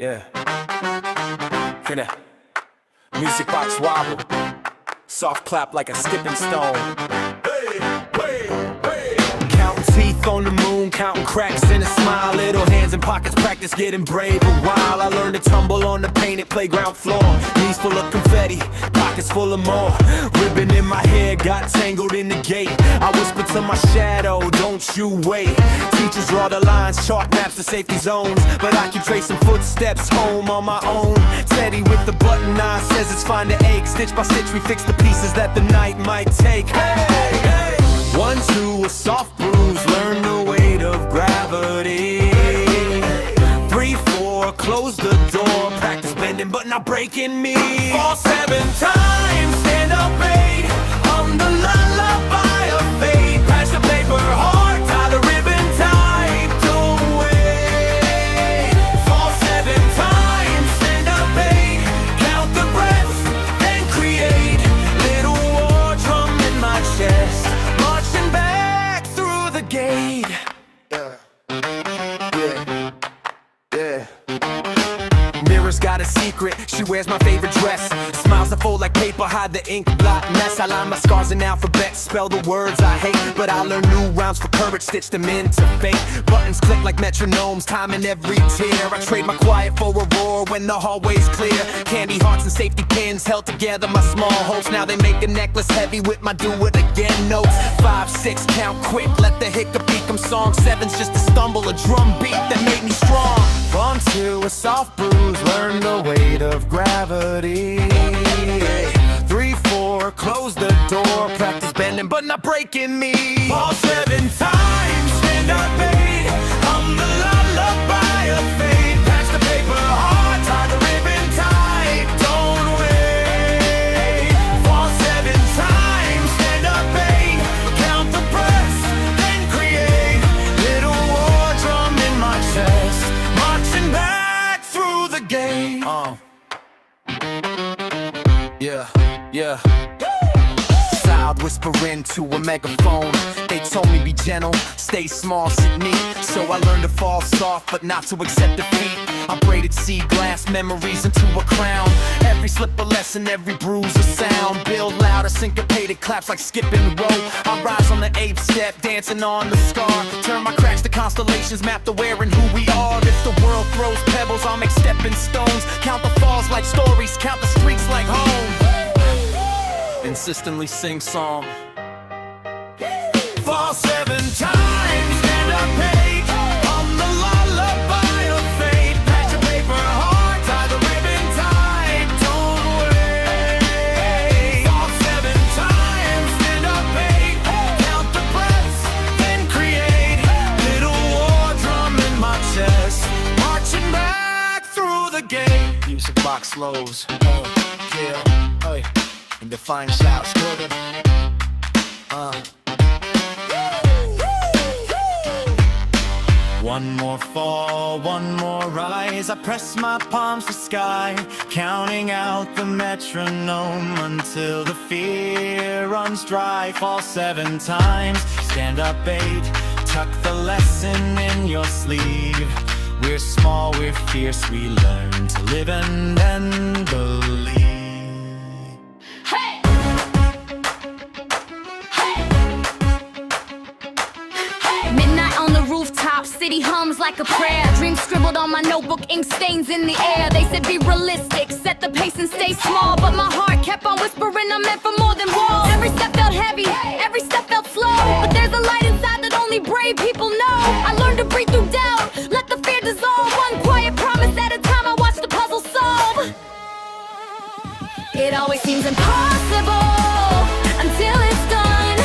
Yeah. Hear that? Music box wobble. Soft clap like a skipping stone. Hey, hey, hey. Counting teeth on the moon, counting cracks in a smile. Little hands in pockets, practice getting brave a while. I learned to tumble on the painted playground floor. Knees full of confetti, pockets full of more. Ribbon in my hair, got tangled in the gate. I whisper to my shadow, don't you wait. Teachers draw the lines, chalk maps the safety zones, but I keep tracing footsteps home on my own. Teddy with the button eye says it's fine to ache. Stitch by stitch we fix the pieces that the night might take. Hey, hey. 1, 2, a soft bruise, learn the weight of gravity. 3, 4, close the door, practice bending but not breaking me. Fall 7 times, stand up 8, I'm the lullaby of fate. Patch the paper hard, tie the ribbon tight, don't wait. Fall 7 times, stand up 8, count the breaths, then create. Little war drum in my chest, marching back through the gate. Mirror's got a secret, she wears my favorite dress. Smiles that fold like paper, hide the ink blot mess. I line my scars in alphabets, spell the words I hate. But I learn new rounds for courage, stitch them into fate. Buttons click like metronomes, timing every tear. I trade my quiet for a roar when the hallway's clear. Candy hearts and safety pins held together my small hopes. Now they make a necklace heavy with my do it again notes. 5, 6, count quick, let the hiccup become song. 7's just a stumble, a drum beat that made me strong. 1, 2, a soft bruise, learn the weight of gravity. 3, 4, close the door, practice bending but not breaking me. Fall 7 times, stand up 8, I'm the lullaby of fate. Patch the paper hard, tie the ribbon tight, don't wait. Fall 7 times, stand up 8, count the breaths, then create. Little war drum in my chest, marching back through the gate. Yeah. Loud whispering to a megaphone. They told me be gentle, stay small, sit neat. So I learned to fall soft, but not to accept defeat. I braided sea glass memories into a crown. Every slip a lesson, every bruise a sound. Build louder, syncopated claps like skipping rope. I rise on the 8th step, dancing on the scar. Turn my cracks to constellations, map the where and who we are. If the world throws pebbles, I'll make stepping stones. Count the falls like stories, count the streets like home. Insistently sing song. Fall 7 times, stand up 8, I'm the lullaby of fate. Patch your paper hard, tie the ribbon tight, don't wait. Fall 7 times, stand up 8, count the breaths, then create. Little war drum in my chest, marching back through the gate. Music box slows, and define shouts, One more fall, one more rise. I press my palms to sky, counting out the metronome until the fear runs dry. Fall 7 times, stand up 8, tuck the lesson in your sleeve. We're small, we're fierce, we learn to live and then believe. City hums like a prayer. Dreams scribbled on my notebook, ink stains in the air. They said be realistic, set the pace and stay small. But my heart kept on whispering I'm meant for more than walls. Every step felt heavy, every step felt slow. But there's a light inside that only brave people know. I learned to breathe through doubt, let the fear dissolve. One quiet promise at a time, I watch the puzzle solve. It always seems impossible until it's done.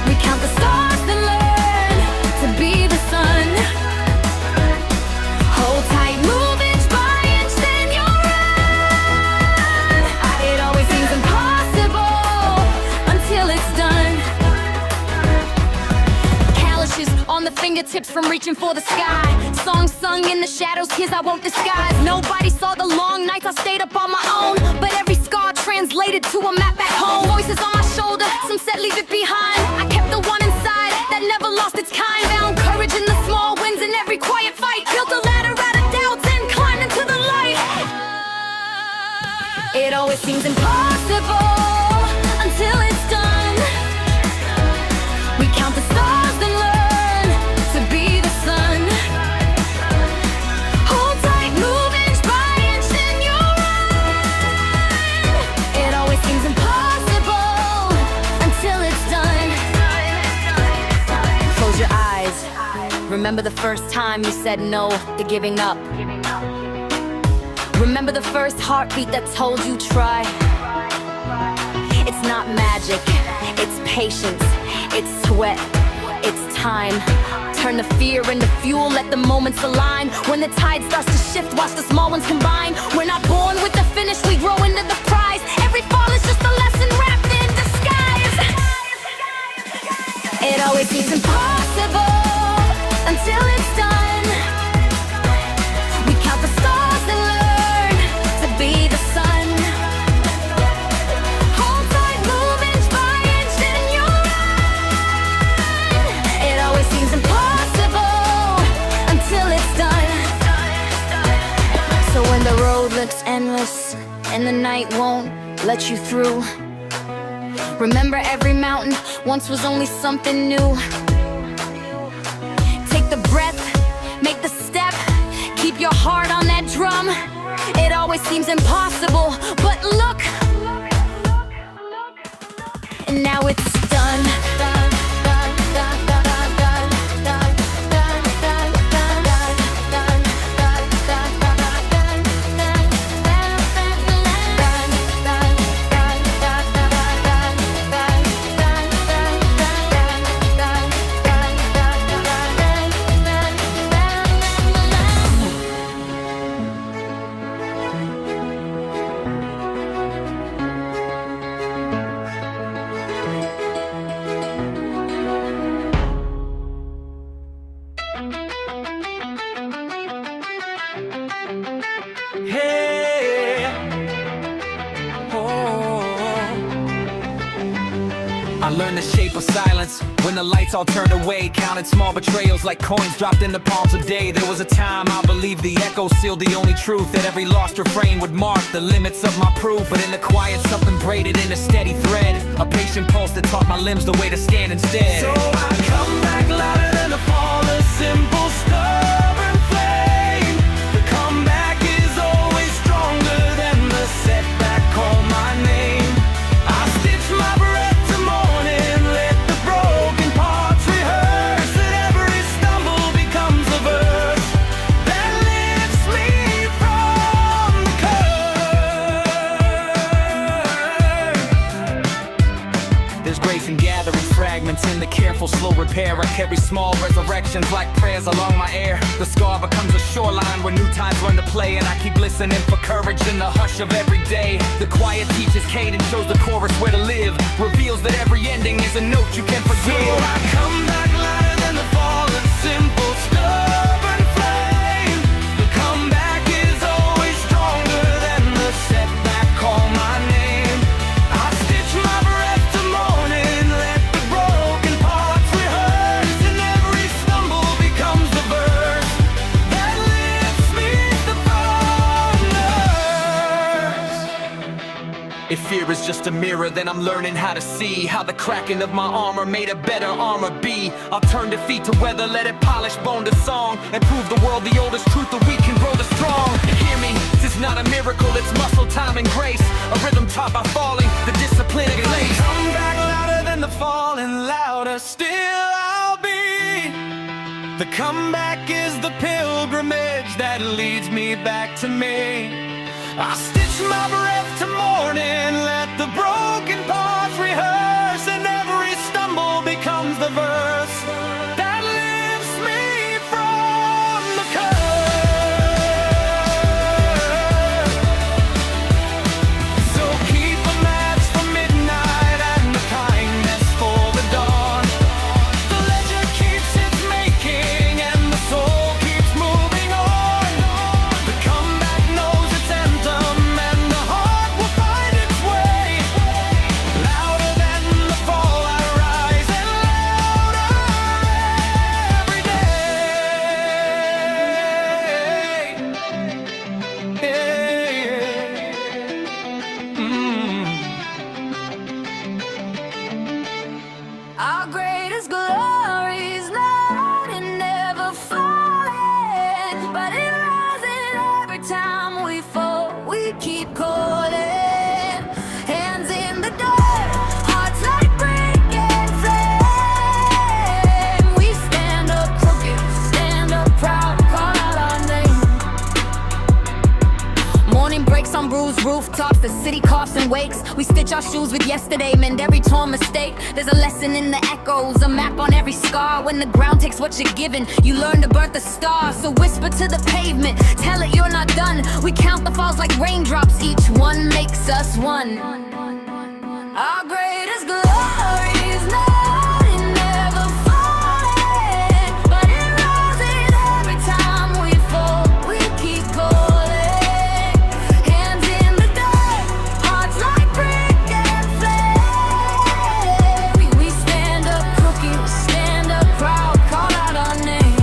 We count the stars and learn to be the sun. Hold tight, move inch by inch, then you'll run. It always seems impossible until it's done. Calluses on the fingertips from reaching for the sky. Songs sung in the shadows, tears I won't disguise. Nobody saw the long nights I stayed up on my own, but every scar translated to a map back home. Voices on my shoulder, some said leave it behind. I kept the one inside that never lost its kind. Found courage in the small wins in every quiet fight. Built a ladder out of doubts always seems impossible until it's done. We count the stars and learn to be the sun. Hold tight, move inch by inch, then you'll run. It always seems impossible until it's done. Close your eyes. Remember the first time you said no to giving up. Remember the first heartbeat that told you try. It's not magic, it's patience, it's sweat, it's time. Turn the fear into fuel, let the moments align. When the tide starts to shift, watch the small ones combine. We're not born with the finish, we grow into the prize. Every fall is just a lesson wrapped in disguise. It always seems impossible until it's done. We count the stars and learn to be the sun. Hold tight, move inch by inch, then you'll run. It always seems impossible until it's done. So when the road looks endless and the night won't let you through, remember every mountain once was only something new. Take the breath, make the step, keep your heart on that drum. It always seems impossible, but look, and now it's done. Hey, oh. I learned the shape of silence when the lights all turned away. Counted small betrayals like coins dropped in the palms of day. There was a time I believed the echo sealed the only truth, that every lost refrain would mark the limits of my proof. But in the quiet something braided in a steady thread, a patient pulse that taught my limbs the way to stand instead. So I come back louder than the fall, a simple stubborn flame. The comeback is always stronger than the setback. Call my name. I stitch my breath to morning, let the broken parts rehearse. That every stumble becomes a verse that lifts me from the curve. There's grace in gathering fragments, in the careful slow repair. I carry small resurrections like prayers along my air. The scar becomes a shoreline where new times learn to play, and I keep listening for courage in the hush of every day. The quiet teaches cadence, shows the chorus where to live, reveals that every ending is a note you can forgive. So I come back louder than the fall, a simple stubborn flame. The comeback is always stronger than the setback. Call my name. I stitch my breath to morning, let the broken parts rehearse, and every stumble becomes the verse that lifts me the If fear is just a mirror, then I'm learning how to see how the cracking of my armor made a better armor be. I'll turn defeat to weather, let it polish bone to song, and prove the world the oldest truth, the weak can grow the strong. Hear me, this is not a miracle, it's muscle, time, and grace. A rhythm taught by falling, the discipline of grace. Come back louder than the fall, and louder still I'll be. The comeback is the pilgrimage that leads me back to me. I stitch my breath to morning, let the broken parts rehearse, and every stumble becomes the verse that lifts me from the curve. So keep a match for midnight and the kindness for the dawn. The ledger keeps its making and the soul keeps moving on. The comeback knows its anthem and the heart will find its way. Louder than the fall I rise, and louder keep calling. Hands in the dirt, hearts like brick and flame. We stand up crooked, stand up proud, call out our name. Morning breaks on bruised rooftops, the city coughs and wakes. We stitch our shoes with yesterday, mend every torn mistake. There's a lesson in the echoes, a map on every scar. When the ground takes what you're given, you learn to birth a star. So whisper to the pavement, tell it you're not done. We count the falls like raindrops, each one makes us one. Our greatest glory is not in never falling, but in rising every time we fall. We keep calling. Hands in the dirt, hearts like brick and flame. We stand up crooked, stand up proud, call out our name.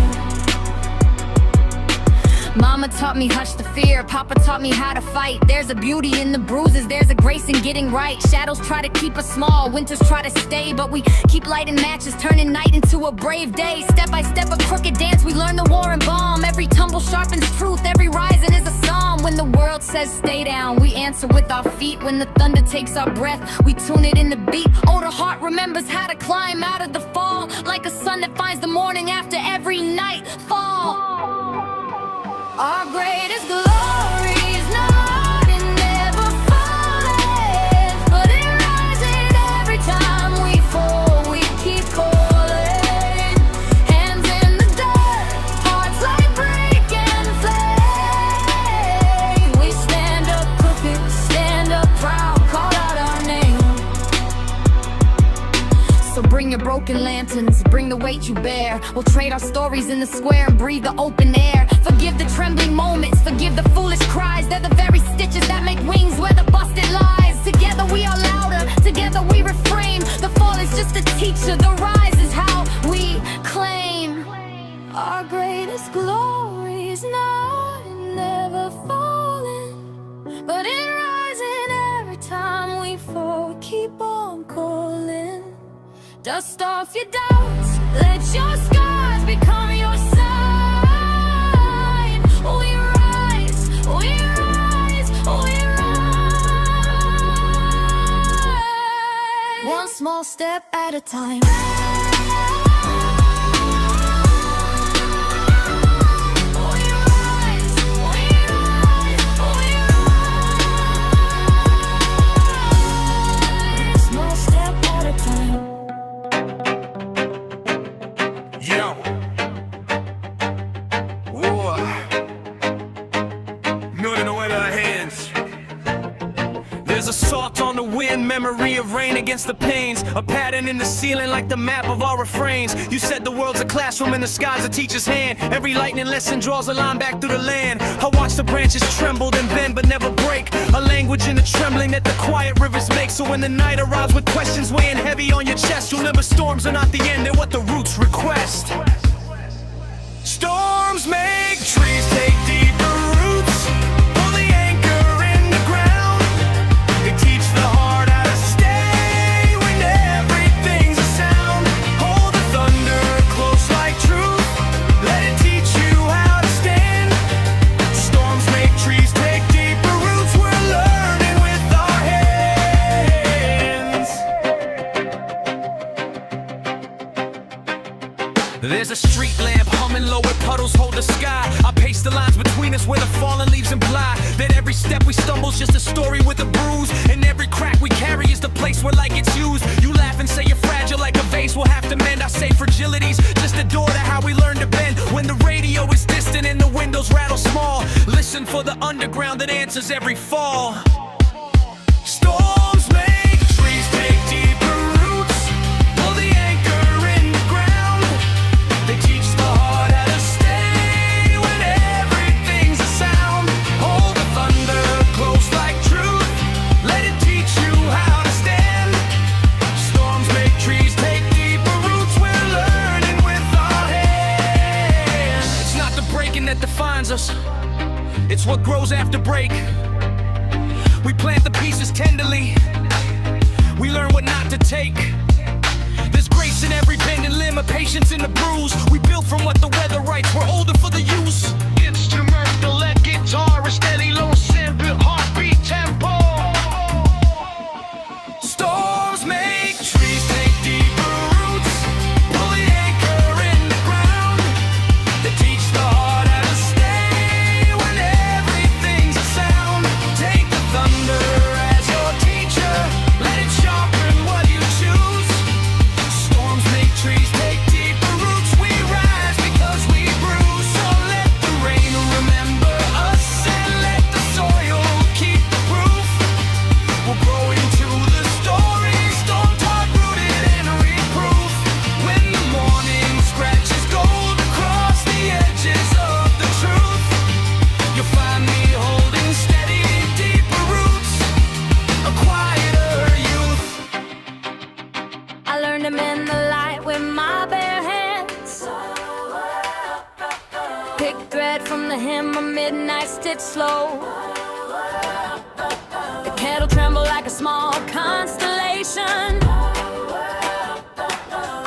Mama taught me hush the fear, Papa taught me how to fight. There's a beauty in the bruises, there's a grace in getting right. Shadows try to keep us small, winters try to stay, but we keep lighting matches, turning night into a brave day. Step by step a crooked dance, we learn the war and bomb. Every tumble sharpens truth, every rising is a psalm. When the world says stay down, we answer with our feet. When the thunder takes our breath, we tune it in the beat. Older heart remembers how to climb out of the fall, like a sun that finds the morning after every night fall. Our greatest glory is not in never falling, but in rising every time we fall. We keep calling. Hands in the dirt, hearts like brick and flame. We stand up crooked, stand up proud, call out our name. So bring your broken lanterns, bring the weight you bear. We'll trade our stories in the square and breathe the open air. Forgive the trembling moments, forgive the foolish cries. They're the very stitches that make wings where the busted lies. Together we are louder, together we refrain. The fall is just a teacher, the rise is how we claim. Our greatest glory is not in never falling, but in rising every time we fall. Keep on calling. Dust off your doubts, let your scars become your sign. We rise, we rise, we rise. One small step at a time. Small step at a time. Yo. Whoa. Nothing away to our hands. There's assault on the wind, memory of rain against the pains. A pattern in the ceiling like the map of our refrains. You said the world's a classroom and the sky's a teacher's hand. Every lightning lesson draws a line back through the land. I watch the branches tremble and bend but never break. A language in the trembling that the quiet rivers make. So when the night arrives with questions weighing heavy on your chest, remember storms are not the end, they're what the roots request. Storms make trees take deeper roots, pull the anchor in the ground. They teach the heart how to stay when everything's a sound. Hold the thunder close like truth, let it teach you how to stand. Storms make trees take deeper roots, we're learning with our hands. There's a street lamp humming low where puddles hold the sky. I pace the lines between us where the fallen leaves imply that every step we stumble's just a story with a bruise, and every crack we carry is the place where light gets used. You laugh and say you're fragile like a vase we'll have to mend. I say fragility's just a door to how we learn to bend. When the radio is distant and the windows rattle small, listen for the underground that answers every fall. Storms make trees take deeper roots, pull the anchor in the ground. They teach the heart how to stay when everything's a sound. Hold the thunder close like truth, let it teach you how to stand. Storms make trees take deeper roots, we're learning with our hands. It's not the breaking that defines us, it's what grows after break. We plant the pieces tenderly, we learn what not to take. There's grace in every bend and limb, a patience in the bruise. We built from what the weather writes, we're older for the use. Instrumental, let guitar, a steady low simple heartbeat. pick thread from the hem, a midnight stitch slow. The kettle trembled like a small constellation.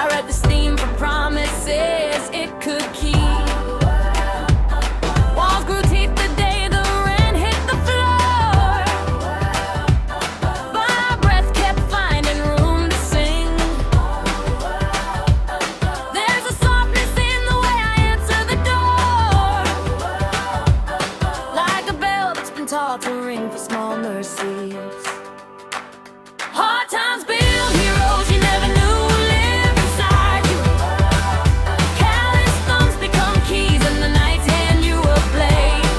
I read this theme for promises it could keep. Walls grew teeth the day the rent hit the floor, but my breath kept finding room to sing. There's a softness in the way I answer the door, like a bell that's been taught to ring for small mercies. Hard times build heroes you never knew live inside you. Callous thumbs become keys and the nights hand you a blade.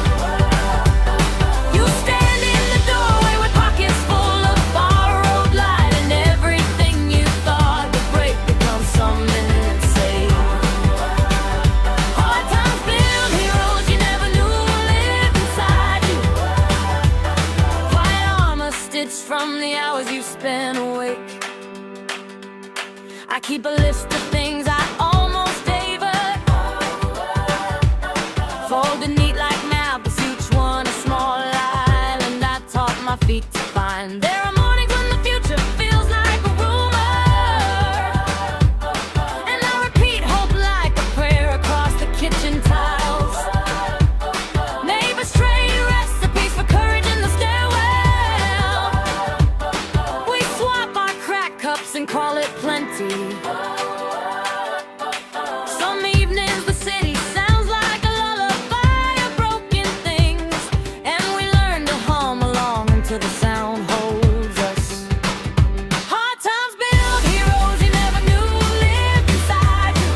You stand in the doorway with pockets full of borrowed light, and everything you thought would break becomes something insane. Hard times build heroes you never knew live inside you. Quiet armor stitched from the hours you spent awake. I keep a list of things I almost favored, folded neat like maps, each one a small island I taught my feet to find. There are mornings when the future feels like a rumor, and I repeat hope like a prayer across the kitchen tiles. Neighbors trade recipes for courage in the stairwell. We swap our crack cups and call it plenty. Some evenings the city sounds like a lullaby of broken things, and we learn to hum along until the sound holds us. Hard times build heroes you never knew lived inside you.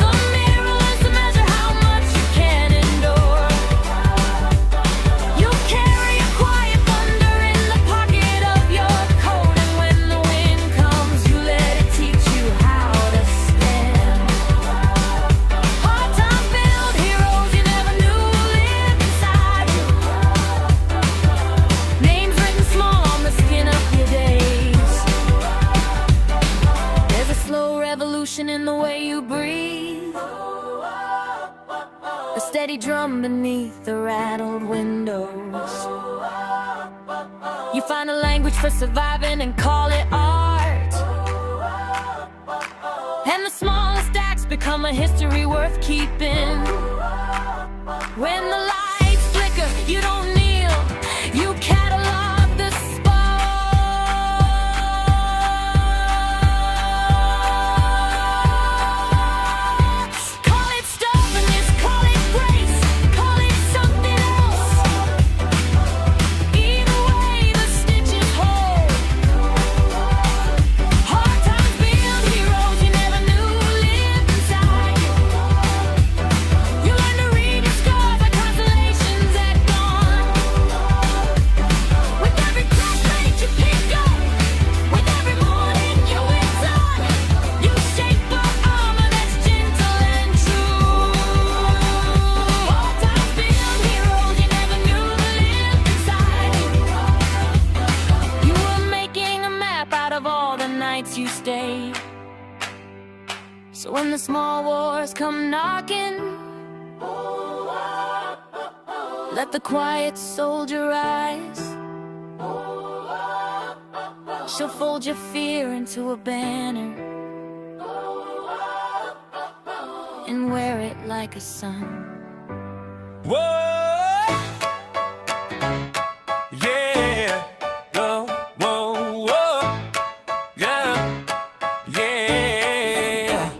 The mirror learns to measure how much you can endure. You carry a quiet thunder in the pocket of your coat, and when the wind comes you let it teach you how to stand. Hard times build heroes you never knew lived inside you. Names written small on the skin of your days. There's a slow revolution in the way you breathe, a steady drum beneath the rattled windows. You find a language for surviving and call it art, and the smallest acts become a history worth keeping. When the lights flicker, you don't kneel, you catalog the sparks. Call it stubbornness, call it grace, call it something else. Either way, the stitches hold. Hard times build heroes you never knew lived inside you. You learn to read your scars like constellations at dawn. With every classmate you pick up, with every morning you wins on, you shape a armor that's gentle and true. Hard times build heroes you never knew lived inside you. You were making a map out of all the nights you stayed, so when the small wars come knocking, let the quiet soldier rise. She'll fold your fear into a banner and wear it like a sun. Whoa, yeah, whoa, whoa, whoa, yeah, yeah.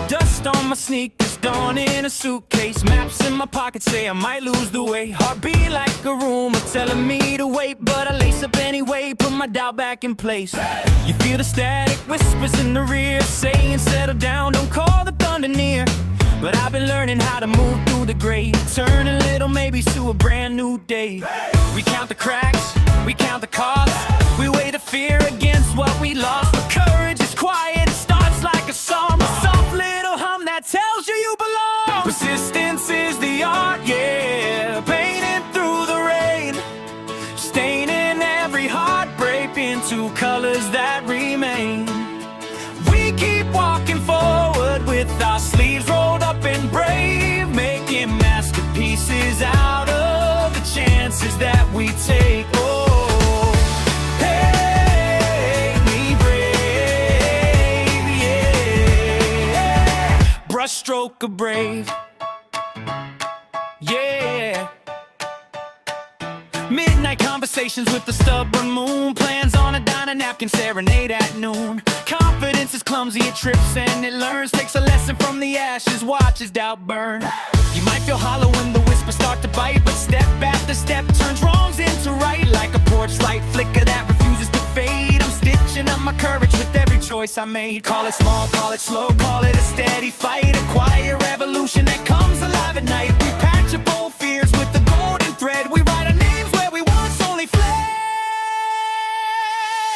Dust on my sneakers, dawn in a suitcase, maps in my pocket say I might lose the way. Heartbeat like a rumor telling me to wait, but I lace up anyway, put my doubt back in place. You feel the static whispers in the rear saying settle down, don't call the thunder near. But I've been learning how to move through the gray, turn a little maybe to a brand new day. We count the cracks, we count the costs, we weigh the fear against what we lost. But courage is quiet, it starts like a song, a soft little hum that tells you you belong. Persistence is the art, yeah, painting through the rain, staining every heartbreak into colors that remain. We keep walking forward with our sleeves rolled up and brushstroke of brave. Yeah. Midnight conversations with the stubborn moon. Plans on a diner napkin, serenade at noon. Confidence is clumsy, it trips and it learns. Takes a lesson from the ashes, watches doubt burn. You might feel hollow when the whispers start to bite, but step after step turns wrongs into right. Like a porch light flicker that refuses to fade. I'm stitching up my courage with every choice I made. Call it small, call it slow, call it a steady fight. A quiet revolution that comes alive at night. We patch up old fears with the golden thread. We write our names where we once only fled.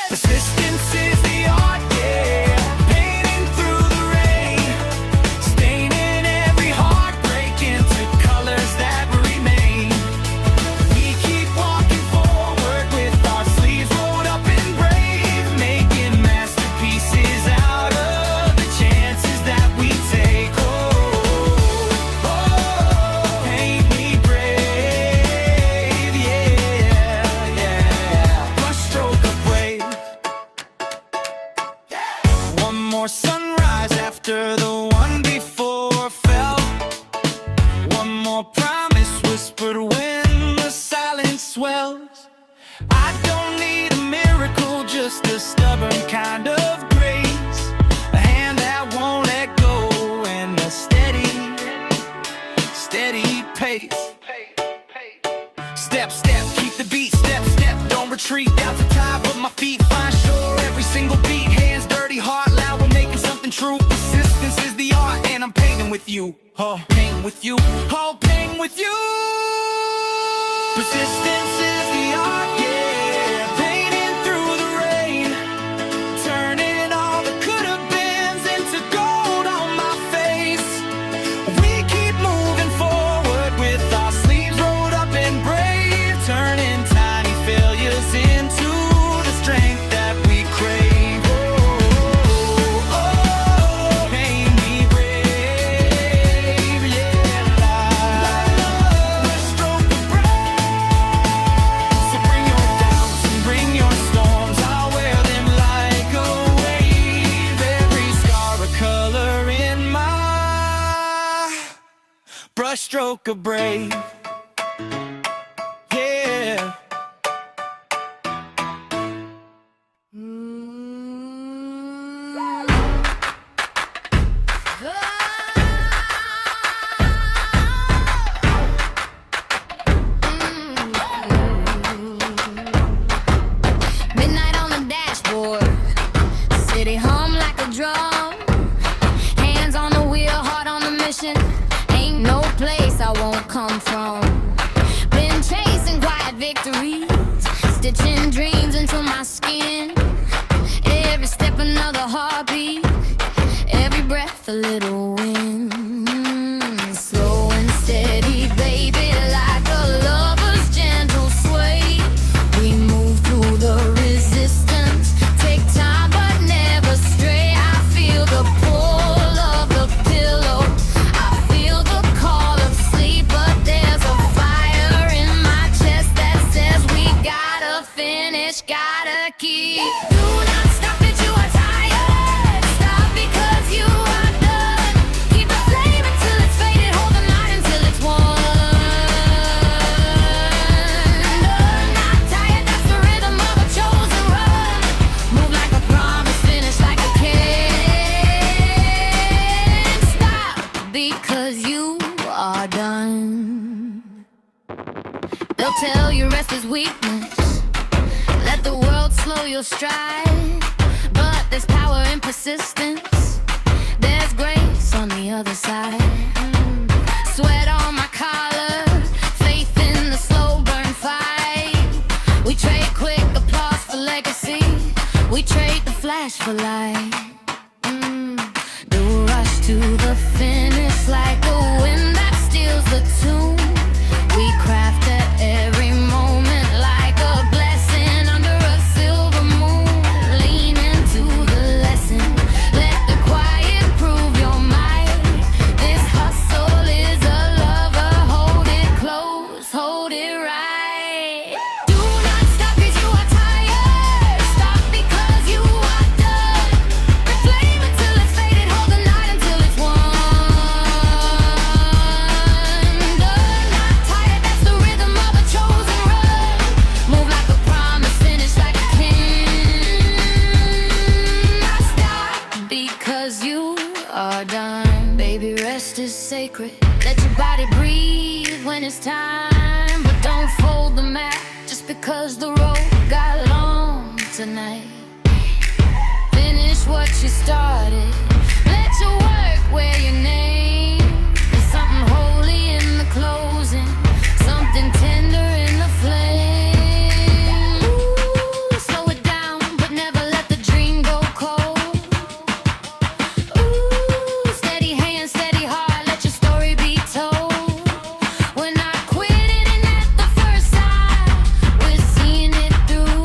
Persistence is the art, yeah. Painting through the rain, staining every heartbreak into colors that remain. We keep walking forward with our sleeves rolled up and brave, making masterpieces out of the chances that we take. Oh, oh, paint me brave, yeah, yeah. Brushstroke of brave. One more sunrise after the one before fell. One more promise whispered when the silence swells. I don't need a miracle, just a stubborn kind of grace. A hand that won't let go and a steady, steady pace. Step, step, keep the beat, step, step, don't retreat. Down to tie, but my feet find shore. Every single beat, hands dirty, heart loud, we're making something true. Persistence is the art, and I'm painting with you. Oh, painting with you, oh, painting with you. Persistence is the art, yeah. Painting through the rain, turning all the could-have-beens into gold on my face. We keep moving forward with our sleeves rolled up and brave, turning tiny failures into the strength that we crave. Oh, oh, paint me brave, yeah, brushstroke of brave. So bring your doubts and bring your storms, I'll wear them like a wave. Every scar a color in my brushstroke of brave. Yeah. Midnight on the dashboard, city hum like a drum. Hands on the wheel, heart on the mission. Ain't no place I won't come from. Been chasing quiet victories, stitching dreams into my skin. Every step another heartbeat, every breath a little wind. Slow and steady, baby, like a lover's gentle sway. We move through the resistance, take time but never stray. I feel the pull of the pillow, I feel the call of sleep, but there's a fire in my chest that says we gotta finish, gotta keep. Do not stop that you are tired, stop because you are done. Keep the flame until it's faded, hold the night until it's won. Not tired, that's the rhythm of a chosen run. Move like a promise, finish like a can't stop because you are done. They'll tell you rest is weakness, let the world slow your stride. But there's power in persistence, there's grace on the other side. Sweat on my collar, faith in the slow burn fight. We trade quick applause for legacy, we trade the flash for light. The rush to the finish like the wind that steals the tune. We craft at every moment like a blessing under a silver moon. Lean into the lesson, let the quiet prove your might. This hustle is a lover, hold it close, hold it right. Do not stop 'cause you are tired, stop because you are done. Everybody breathe when it's time, but don't fold the mat just because the road got long tonight. Finish what you started. Let your work wear your name. There's something holy in the closing, something tender in the flame. Ooh, slow it down, but never let the dream go cold. Ooh, steady hand, steady heart, let your story be told. We're not quitting it at the first sign, we're seeing it through.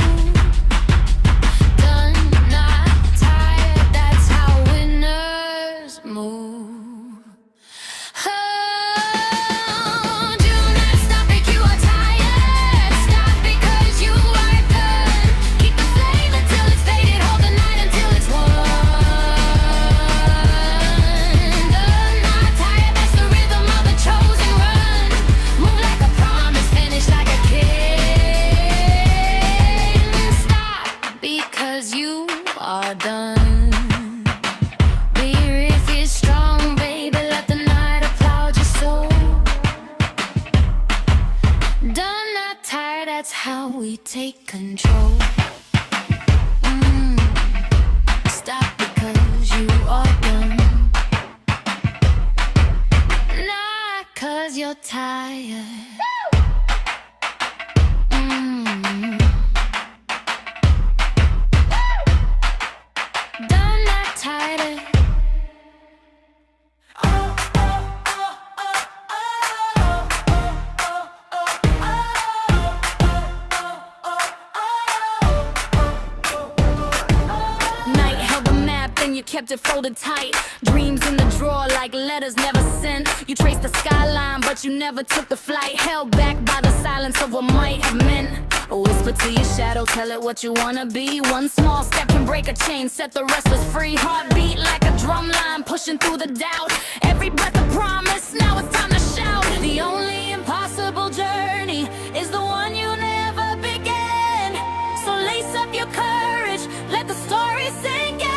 Done, not tired, that's how winners move. Oh, do not stop if you are tired. Stop because you are done. Keep the flame until it's faded. Hold the night until it's won. Done, not tired, that's the rhythm of the chosen run. Move like a promise, finish like a king. Stop because you are done. Be if you're strong, baby, let the night applaud your soul. Done, not tired, that's how we take control. Stop because you are done. Not cause you're tired. Done, not tired. Night held the map and you kept it folded tight. Dreams in the drawer like letters never sent. You traced the skyline but you never took the flight. Held back by the silence of what might have meant. A whisper to your shadow, tell it what you wanna be. One small step can break a chain, set the restless free. Heartbeat like a drum line, pushing through the doubt. Every breath a promise, now it's time to shout. The only impossible journey is the one you never began. So lace up your courage, let the story sink in.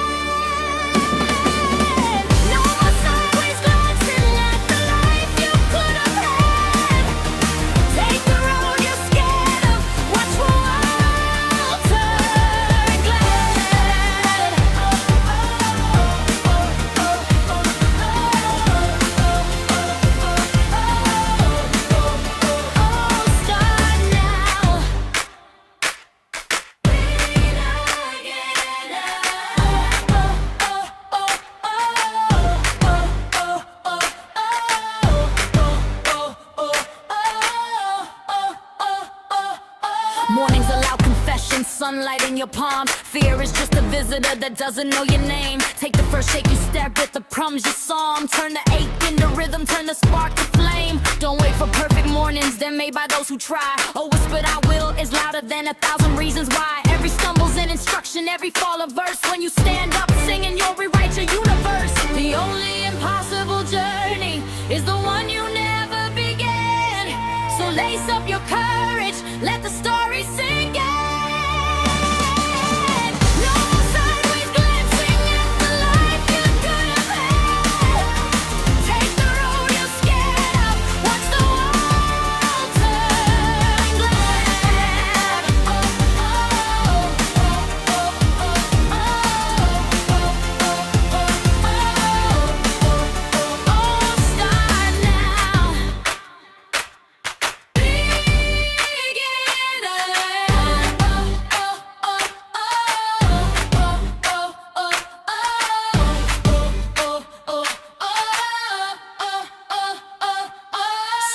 No more sideways glancing at the life you could have had. Take the road you're scared of, watch the world turn glad. Start now. Mornings allow confession, sunlight in your palm. Fear is just a visitor that doesn't know your name. Take the first shake you step with the crumbs you saw 'em. Turn the ache into rhythm, turn the spark to flame. Don't wait for perfect mornings, they're made by those who try. A whispered I will is louder than 1,000 reasons why. Every stumble's an instruction, every fall a verse. When you stand up singing, you'll rewrite your universe. The only impossible journey is the one you never began. So lace up your courage, let the story sink in. No more sideways glancing at the life you could have had. Take the road you're scared of, watch the world turn glad. Start now.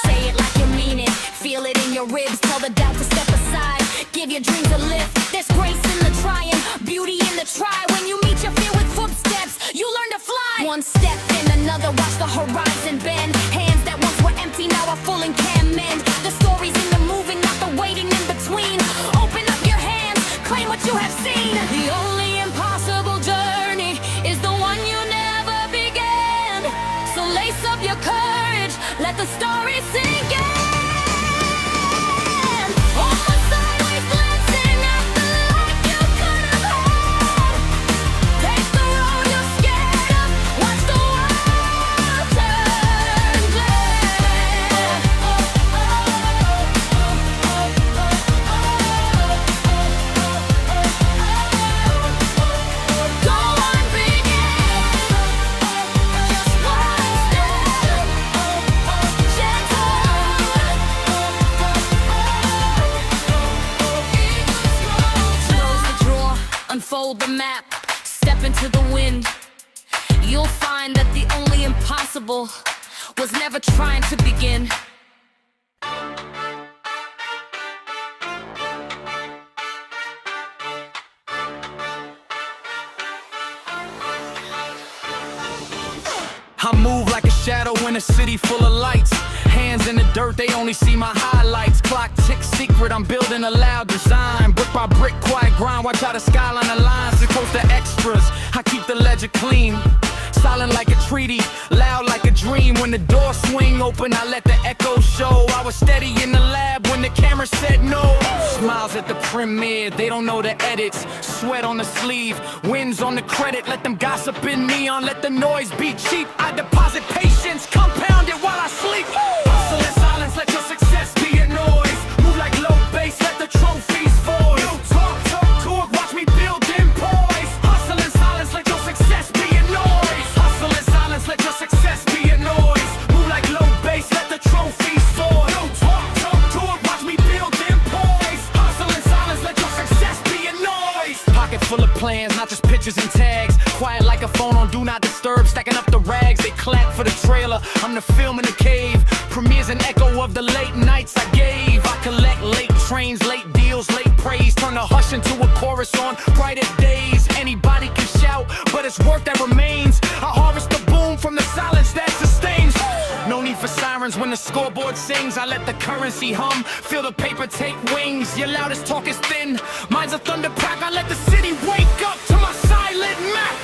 Say it like you mean it, feel it in your ribs. Tell the doubt to step aside, give your dreams a lift. There's grace in the trying, beauty in the try. When you meet your fear with footsteps, you learn to fly. One step in another, watch the horizon bend. Hands that once were empty now are full and can mend. The story's in the moving, not the waiting in between. Open up your hands, claim what you have seen. The only impossible journey is the one you never began. So lace up your courage, let the story sink in. Almost sideways glancing at the life you could have had. Take the road you're scared of, watch the world turn glad. hold the map, step into the wind. You'll find that the only impossible was never trying to begin. I move like a shadow in a city full of lights. Hands in the dirt, they only see my highlights. Clock ticks secret, I'm building a loud design. Brick by brick, quiet grind, watch how the skyline aligns. It's close to extras, I keep the ledger clean. Silent like a treaty, loud like a dream. When the door swing open, I let the echo show. I was steady in the lab when the camera said no. Smiles at the premiere, they don't know the edits. Sweat on the sleeve, wins on the credit. Let them gossip in neon, let the noise be cheap. I deposit patience, compound it while I sleep. Hustle in silence, let your success be a noise. Move like low bass, let the trophies fall. You talk, watch me build them poise. Hustle in silence, let your success be a noise. Hustle in silence, let your success be a noise. Move like low bass, let the trophies fall. You talk, watch me build them poise. Hustle in silence, let your success be a noise. Pocket full of plans, not just pictures and tags. Quiet like a phone on do not disturb, stacking up the rags. They clap for the trailer, I'm the film in the cave. Premieres an echo of the late nights I gave. I collect late trains, late deals, late praise. Turn the hush into a chorus on brighter days. Anybody can shout, but it's work that remains. I harvest the boom from the silence that sustains. No need for sirens when the scoreboard sings. I let the currency hum, feel the paper take wings. Your loudest talk is thin, mine's a thunder crack. I let the city wake up to my silent map.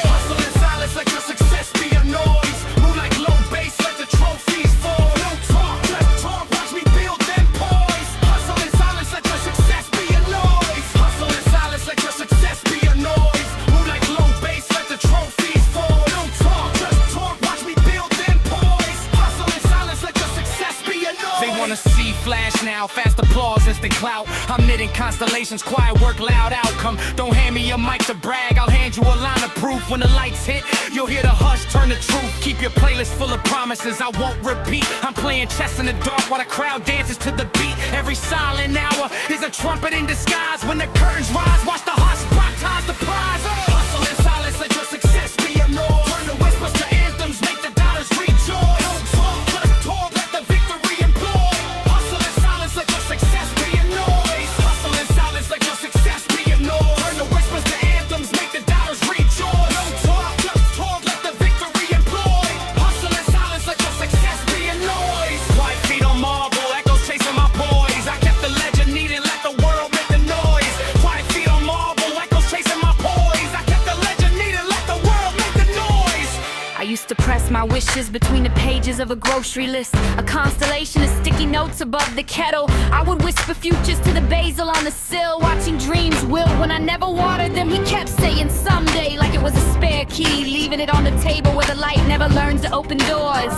Hustle in silence, let your success be a noise. Move like low bass, let the trophies fall. No talk, just talk, watch me build them poise. Hustle in silence, let your success be a noise. Hustle in silence, let your success be a noise. Move like low bass, let the trophies fall. No talk, just talk, watch me build them poise. Hustle in silence, let your success be a noise. They wanna see flash now, fast applause, instant clout. I'm knitting constellations, quiet work, loud outcome. Don't hand me a mic to brag, I'll hand you a line of proof. When the lights hit, you'll hear the hush turn to truth. Keep your playlist full of promises I won't repeat. I'm playing chess in the dark while the crowd dances to the beat. Every silent hour is a trumpet in disguise. When the curtains rise, watch the hush spot ties the prize. Hustle in silence, let your success be a noise. Turn the whispers to anthems, make the dollars rejoice. Don't talk, just talk, let the victory employ. Hustle in silence, let your success be a noise. Hustle in silence, let your success be a noise. Turn the whispers to anthems, make the dollars rejoice. Don't talk, just talk, let the victory employ. Hustle in silence, let your success be a noise. Quiet feet on marble, echoes chasing my boys. I kept the legend needing, let the world make the noise. Quiet feet on marble, echoes chasing my boys. I kept the legend needing, let the world make the noise. I used to press my wishes between the pages of a grocery list. A constellation of sticky notes above the kettle. I would whisper futures to the basil on the sill. Watching dreams wilt when I never watered them. He kept saying someday like it was a spare key. Leaving it on the table where the light never learns to open doors.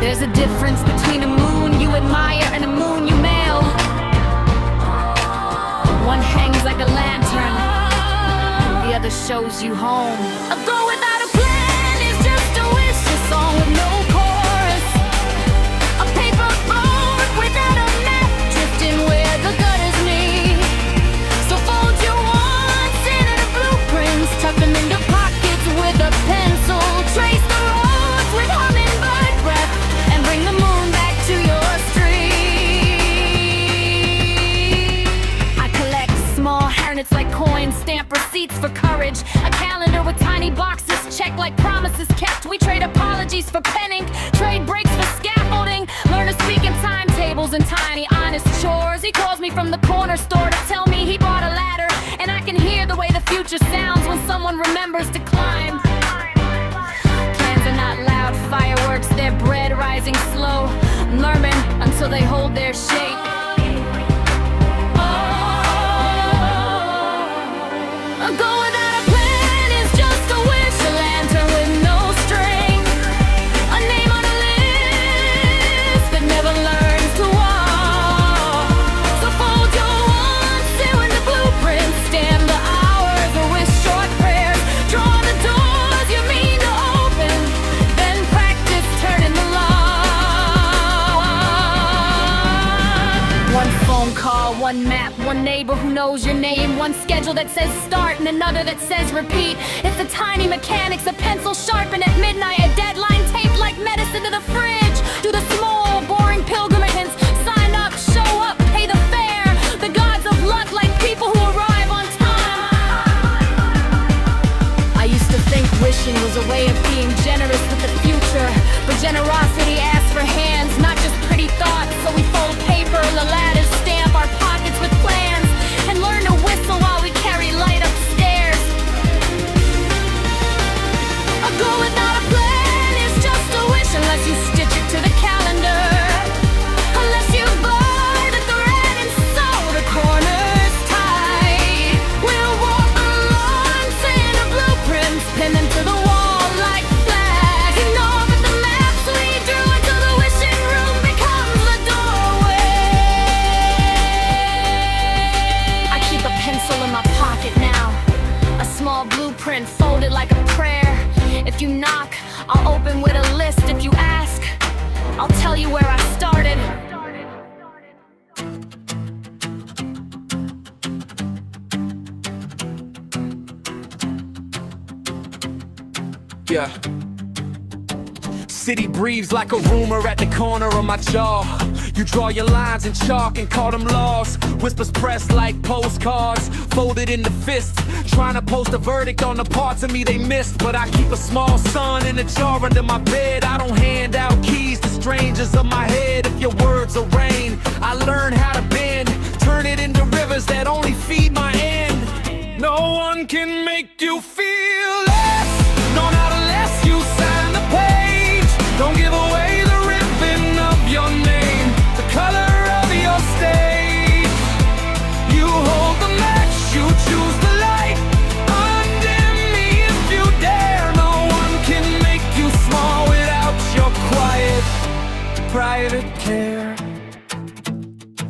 There's a difference between a moon you admire and a moon you mail. One hangs like a lantern, the other shows you home. A go without a plan is just a wish, a song with no chorus. A paper boat without a map, drifting where the gutters meet. So fold your wants into the blueprints, tuck them into pockets with a pencil. Trace the roads with hummingbird breath, and bring the moon back to your street. I collect small hairnets like coins, stamp receipts for courage. A calendar with tiny boxes, check like promises kept. We trade apologies for pen ink, trade breaks for scaffolding. Learn to speak in timetables and tiny honest chores. He calls me from the corner store to tell me he bought a ladder, and I can hear the way the future sounds when someone remembers to climb. Plans are not loud fireworks, they're bread rising slow, learning until they hold their shape. A go without a plan is just a wish, a lantern with no string. A name on a list that never learns to walk. So fold your wants, sit in the blueprints, stand the hours, or with short prayers. Draw the doors you mean to open, then practice turning the lock. one map, one neighbor who knows your name, one schedule that says start and another that says repeat. It's the tiny mechanics, a pencil sharpened at midnight, a deadline taped like medicine to the fridge. Do the small, boring pilgrimage, sign up, show up, pay the fare. The gods of luck like people who arrive on time. I used to think wishing was a way of being generous with the future, but generosity asks for hands, not just pretty thoughts. So we fold paper, the ladders, stamp our pockets with plans, and learn to whistle while we carry light upstairs. A goal without a plan is just a wish, unless you stitch it to the calendar, unless you buy the thread and sew the corners tight. We'll walk the line, saying the blueprints, pin them to the wall like flags. Ignore but the maps we drew until the wishing room becomes the doorway. I keep a pencil in my pocket now, a small blueprint folded like a prayer. If you knock, I'll open with a list. If you ask, I'll tell you where I started. Yeah. City breathes like a rumor at the corner of my jaw. You draw your lines in chalk and call them laws. Whispers pressed like postcards, folded into fists, trying to post a verdict on the parts of me they missed. But I keep a small sun in a jar under my bed. I don't hand out keys to strangers of my head. If your words are rain, I learn how to bend, turn it into rivers that only feed my end. No one can make you feel less, no, not unless you sign the page. Don't give away the ribbon of your name, the color of your stage. You hold the match, you choose the light. Undim me if you dare. No one can make you small without your quiet, private care.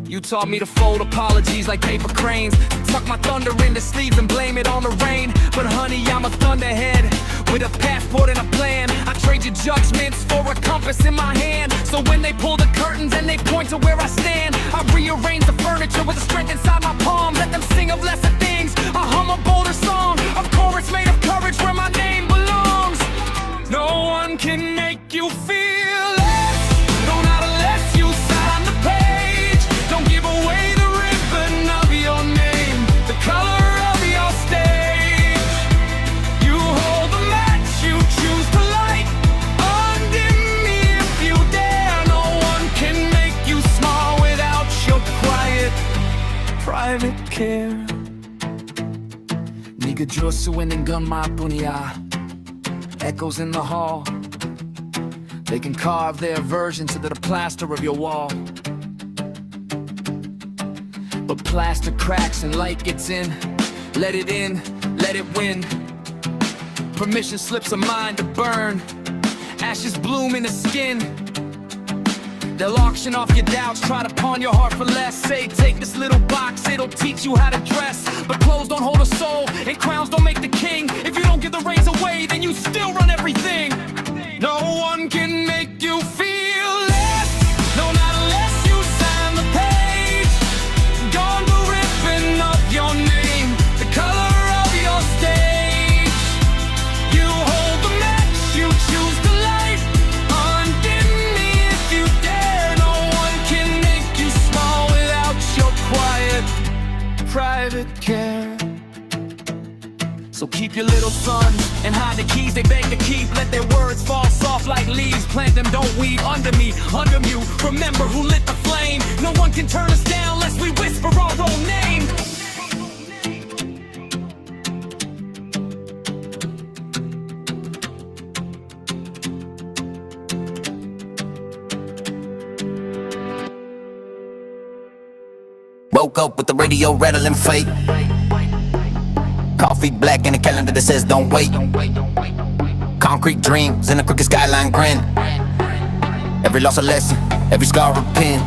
You taught me to fold apologies like paper cranes, tuck my thunder into sleeves and blame it on the rain. But honey, I'm a thunderhead with a passport and a plan. I trade your judgments for a compass in my hand. So when they pull the curtains and they point to where I stand, I rearrange the furniture with the strength inside my palms. Let them sing of lesser things, I hum a bolder song, a chorus made of courage where my name belongs. No one can make you feel less, no, not unless you sign the page. Don't give away the ribbon of your name, the color of your stage. You hold the match, you choose the light. Undim me if you dare. No one can make you small without your quiet, private care. 네가 줬어 있는 건 말뿐이야. Echoes in the hall, they can carve their version to the plaster of your wall. But plaster cracks and light gets in. Let it in, let it win. Permission slips a mind to burn. Ashes bloom in the skin. They'll auction off your doubts, try to pawn your heart for less. Say, take this little box, it'll teach you how to dress. But clothes don't hold a soul, and crowns don't make the king. If you don't give the reins away, then you still run everything. No one can make you feel less, no, not unless you sign the page. Gone the ribbon of your name, the color of your stage. You hold the match, you choose the light. Undim me if you dare. No one can make you small without your quiet, private care. So keep your little son and hide the keys they beg to keep. Let their words fall soft like leaves. Plant them, don't weave under me, under you. Remember who lit the flame. No one can turn us down unless we whisper our own name. Woke up with the radio rattling fake. Coffee black and a calendar that says don't wait. Concrete dreams in a crooked skyline grin. Every loss a lesson, every scar a pin.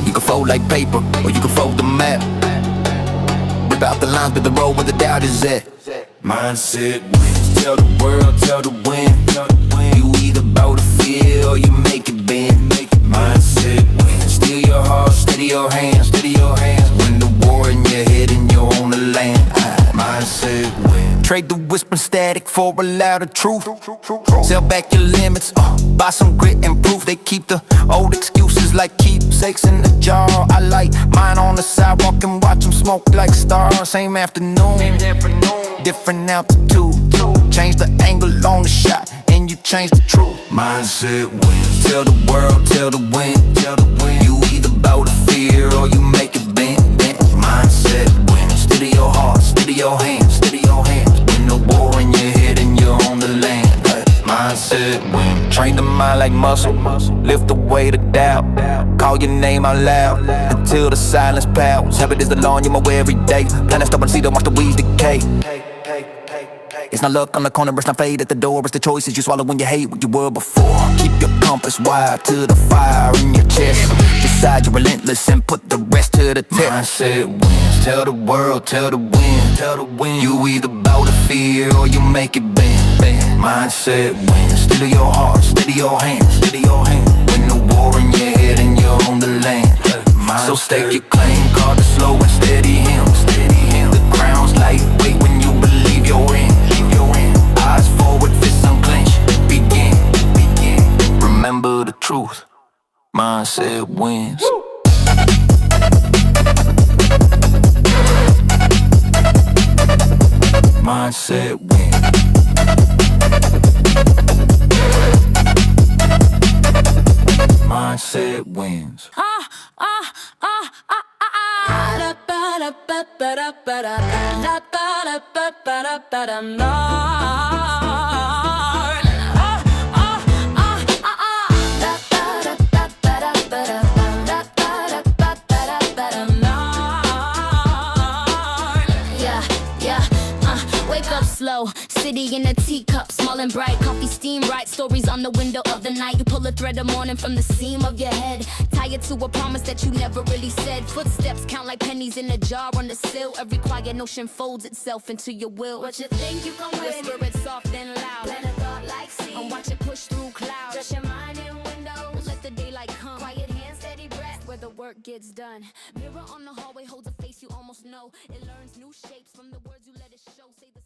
You can fold like paper, or you can fold the map. Rip out the lines, but the road where the doubt is at. Mindset wins, tell the world, tell the wind. You either bow the fear or you make it bend. Mindset wins, steal your heart, steady your hands, steady your for a louder truth. Sell back your limits, buy some grit and proof. They keep the old excuses like keepsakes in the jar. I like mine on the sidewalk and watch them smoke like stars. Same afternoon, different altitude. Change the angle on the shot and you change the truth. Mindset wins. Tell the world, tell the wind, tell the wind. You either bow to fear or you make it bend. Mindset wins. Steady your heart, steady your hands, steady your hands. Win the war in your head and you're on the land. Mindset wins. Train the mind like muscle, lift the weight of doubt. Call your name out loud until the silence powers. Habit is the law and you're my way every day. Plan to stop and see them watch the weeds decay. It's not luck on the corner, it's not fate at the door. It's the choices you swallow when you hate what you were before. Keep your compass wide to the fire in your chest. Decide you're relentless and put the rest to the test. Mindset wins. Tell the world, tell the wind, tell the wind. You either bow to fear or you make it bend. Mindset wins. Steady your heart, steady your hands, steady your hands. Win the war in your head and you're on the land. So stake your claim, guard the slow and steady him, steady him. The crown's lightweight when you believe you're in. Eyes forward, fists unclenched. Begin, begin. Remember the truth. Mindset wins. Mindset wins. Mindset wins. Wake up slow, city in a teacup, small and bright. Coffee steam, write stories on the window of the night. You pull a thread of morning from the seam of your head. Tie it to a promise that you never really said. Footsteps count like pennies in a jar on the sill. Every quiet notion folds itself into your will. What you think you gon' win? Whisper it soft and loud. Plan a thought like seed. And watch it push through clouds. Just your mind in windows. Let the daylight come. Quiet hands, steady breath. Where the work gets done. Mirror on the hallway holds a face you almost know. It learns new shapes from the words you let it show. Say the